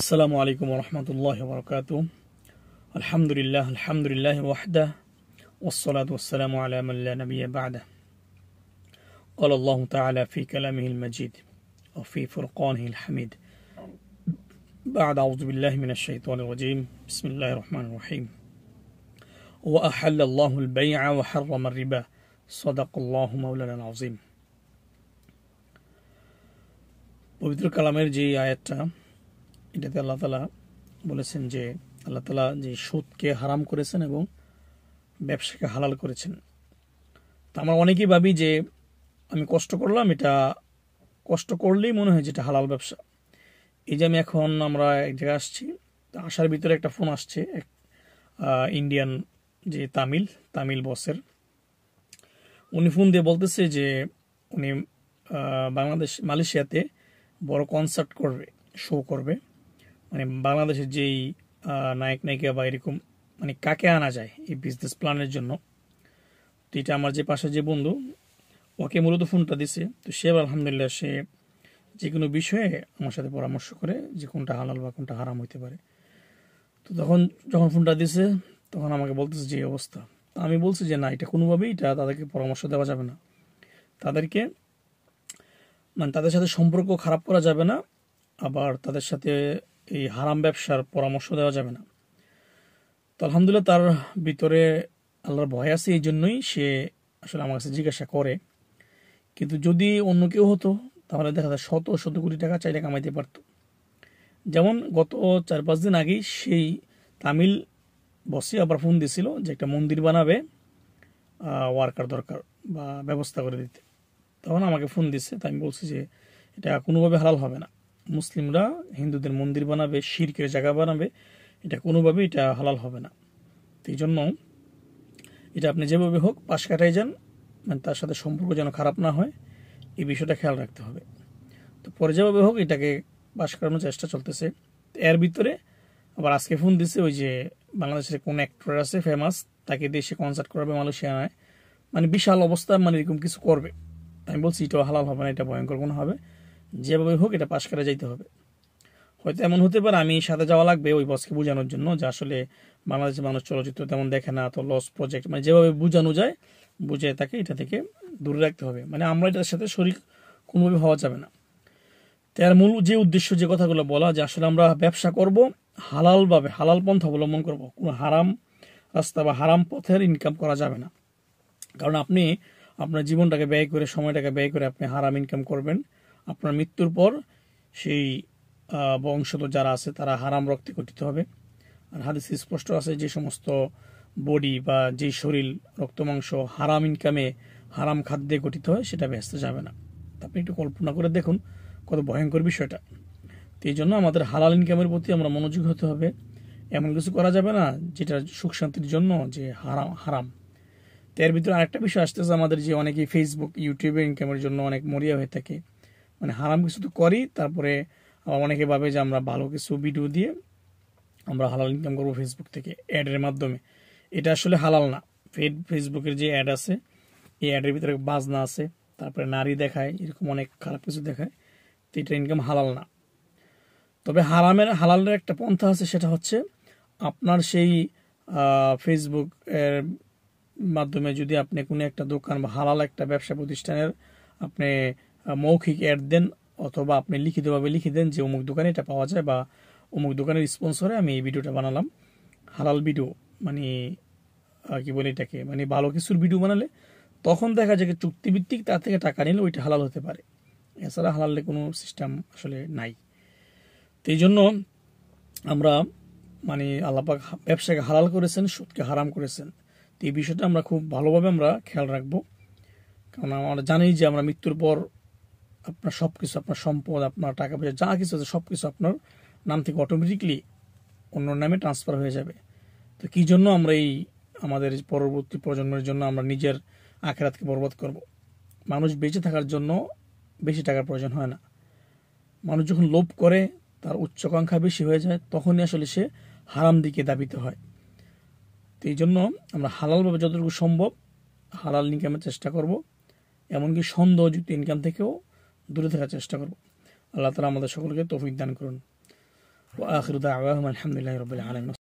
السلام عليكم ورحمة الله وبركاته. الحمد لله وحده والصلاة والسلام على من لا نبي بعده. قال الله تعالى في كلامه المجيد وفي فرقانه الحميد بعد أعوذ بالله من الشيطان الرجيم. بسم الله الرحمن الرحيم. وأحل الله البيع وحرم الربا صدق الله مولانا العظيم. পবিত্র কালামের যে আয়াতটা, এটাতে আল্লাহ তাআলা বলেছেন যে আল্লাহ তাআলা যে সুদকে হারাম করেছেন এবং ব্যবসাকে হালাল করেছেন। তো আমরা অনেকেই ভাবি যে আমি কষ্ট করলাম, এটা কষ্ট করলেই মনে হয় যেটা হালাল ব্যবসা। এই যে আমরা এক জায়গায় আসছি, আসার ভিতরে একটা ফোন আসছে, এক ইন্ডিয়ান যে তামিল বসের। উনি ফোন দিয়ে বলতেছে যে উনি মালয়েশিয়াতে বড় কনসার্ট করবে, শো করবে। মানে বাংলাদেশের যেই নায়ক নায়িকা বা এরকম মানে কাকে আনা যায় এই বিজনেস প্ল্যানের জন্য। তো এটা আমার যে পাশে যে বন্ধু, ওকে মূলত ফোনটা দিছে। তো সে আলহামদুলিল্লাহ সে যে কোনো বিষয়ে আমার সাথে পরামর্শ করে যে কোনটা হালাল বা কোনটা হারাম হইতে পারে। তো যখন ফোনটা দিছে তখন আমাকে বলতেছে যে অবস্থা। তো আমি বলছি যে না, এটা কোনোভাবেই এটা তাদেরকে পরামর্শ দেওয়া যাবে না, তাদেরকে মানে তাদের সাথে সম্পর্ক খারাপ করা যাবে না, আবার তাদের সাথে এই হারাম ব্যবসার পরামর্শ দেওয়া যাবে না। তো আলহামদুলিল্লাহ তার ভিতরে আল্লাহর ভয় আছে, এই জন্যই সে আসলে আমার কাছে জিজ্ঞাসা করে। কিন্তু যদি অন্য কেউ হতো তাহলে দেখা যায় শত শত কোটি টাকা চাইলে কামাইতে পারত। যেমন গত 4-5 দিন আগেই সেই তামিল বসে আবার ফোন দিছিল যে একটা মন্দির বানাবে, ওয়ার্কার দরকার বা ব্যবস্থা করে দিতে। তখন আমাকে ফোন দিচ্ছে। তাই আমি বলছি যে এটা কোনোভাবে হালাল হবে না। মুসলিমরা হিন্দুদের মন্দির বানাবে, শিরকের জায়গা বানাবে, এটা কোনোভাবেই এটা হালাল হবে না। তো এই জন্য এটা আপনি যেভাবে হোক পাশ কাটাই যান, মানে তার সাথে সম্পর্ক যেন খারাপ না হয়, এই বিষয়টা খেয়াল রাখতে হবে। তো পরে যেভাবে হোক এটাকে পাশ কাটানোর চেষ্টা চলতেছে। এর ভিতরে আবার আজকে ফোন দিচ্ছে ওই যে বাংলাদেশের কোন অ্যাক্টর আছে ফেমাস, তাকে দিয়ে সে কনসার্ট করাবে মালয়েশিয়ায়, মানে বিশাল অবস্থা, মানে এরকম কিছু করবে। আমি বলছি এটাও হালাল হবে না, এটা ভয়ঙ্কর কোনো হবে। যেভাবে হোক এটা পাশ করে যাইতে হবে। হয়তো এমন হতে পারে আমি সাথে যাওয়া লাগবে ওই বসকে বোঝানোর জন্য যে আসলে বাংলাদেশের মানুষ চলচ্চিত্র তেমন দেখে না, তো লস প্রজেক্ট, মানে যেভাবে বোঝানো যায় বুঝে তাকে এটা থেকে দূরে রাখতে হবে। মানে আমরা এটার সাথে শরীক কোনোভাবে হওয়া যাবে না। তার মূল যে উদ্দেশ্য, যে কথাগুলো বলা, যে আসলে আমরা ব্যবসা করব হালালভাবে, হালাল পন্থা অবলম্বন করব, কোনো হারাম রাস্তা বা হারাম পথের ইনকাম করা যাবে না। কারণ আপনি আপনার জীবনটাকে ব্যয় করে, সময়টাকে ব্যয় করে আপনি হারাম ইনকাম করবেন, আপনার মৃত্যুর পর সেই বংশধর যারা আছে তারা হারাম রক্তে গঠিত হবে। আর হাদিসে স্পষ্ট আছে যে সমস্ত বডি বা যেই শরীর রক্ত মাংস হারাম ইনকামে, হারাম খাদ্যে গঠিত হয়, সেটা বেহেশতে যাবে না। আপনি একটু কল্পনা করে দেখুন কত ভয়ঙ্কর বিষয়টা। তো এই জন্য আমাদের হালাল ইনকামের প্রতি আমরা মনোযোগী হতে হবে। এমন কিছু করা যাবে না যেটা সুখ শান্তির জন্য যে হারাম। তো এর ভিতরে আরেকটা বিষয় আসতেছে, আমাদের যে অনেকেই ফেসবুক ইউটিউবে ইনকামের জন্য অনেক মরিয়া হয়ে থাকে। মানে হারাম কিছু তো করি, তারপরে অনেকে ভাবে যে আমরা ভালো কিছু ভিডিও দিয়ে আমরা হালাল ইনকাম করবো ফেসবুক থেকে অ্যাডের মাধ্যমে। এটা আসলে হালাল না। ফেসবুকের যে অ্যাড আছে, এই অ্যাডের ভিতরে বাজনা আছে, তারপরে নারী দেখায়, এরকম অনেক খারাপ কিছু দেখায়। তো এটা ইনকাম হালাল না। তবে হালালের একটা পন্থা আছে, সেটা হচ্ছে আপনার সেই ফেসবুক এর মাধ্যমে যদি আপনি কোনো একটা দোকান বা হালাল একটা ব্যবসা প্রতিষ্ঠানের আপনি মৌখিক অ্যাড দেন, অথবা আপনি লিখিতভাবে লিখে দেন যে অমুক দোকানে এটা পাওয়া যায়, বা অমুক দোকানের স্পন্সরে আমি এই ভিডিওটা বানালাম, হালাল ভিডিও, মানে কি বলে এটাকে, মানে ভালো কিছুর ভিডিও বানালে তখন দেখা যায় চুক্তিভিত্তিক তার থেকে টাকা নিলে ওইটা হালাল হতে পারে। এছাড়া হালালে কোনো সিস্টেম আসলে নাই। তো এই জন্য আমরা মানে আল্লাহ পাক ব্যবসাকে হালাল করেছেন, সুদকে হারাম করেছেন। তো এই বিষয়টা আমরা খুব ভালোভাবে আমরা খেয়াল রাখবো। কারণ আমরা জানি যে আমরা মৃত্যুর পর আপনার সব কিছু, আপনার সম্পদ, আপনার টাকা পয়সা যা কিছু আছে সব কিছু আপনার নাম থেকে অটোমেটিকলি অন্য নামে ট্রান্সফার হয়ে যাবে। তো কি জন্য আমরা এই আমাদের পরবর্তী প্রজন্মের জন্য আমরা নিজের আখিরাতকে বরবাদ করব? মানুষ বেঁচে থাকার জন্য বেশি টাকার প্রয়োজন হয় না। মানুষ যখন লোভ করে, তার উচ্চাকাঙ্ক্ষা বেশি হয়ে যায়, তখনই আসলে সে হারাম দিকে ধাবিত হয়। তো এই জন্য আমরা হালালভাবে যতটুকু সম্ভব হালাল ইনকামের চেষ্টা করব, এমনকি সন্দেহযুক্ত ইনকাম থেকেও দূরে থাকার চেষ্টা করব। আল্লাহ তাআলা আমাদের সকলকে তৌফিক দান করুন। ওয়া আখিরু দাওয়াহুম আলহামদুলিল্লাহি রাব্বিল আলামিন।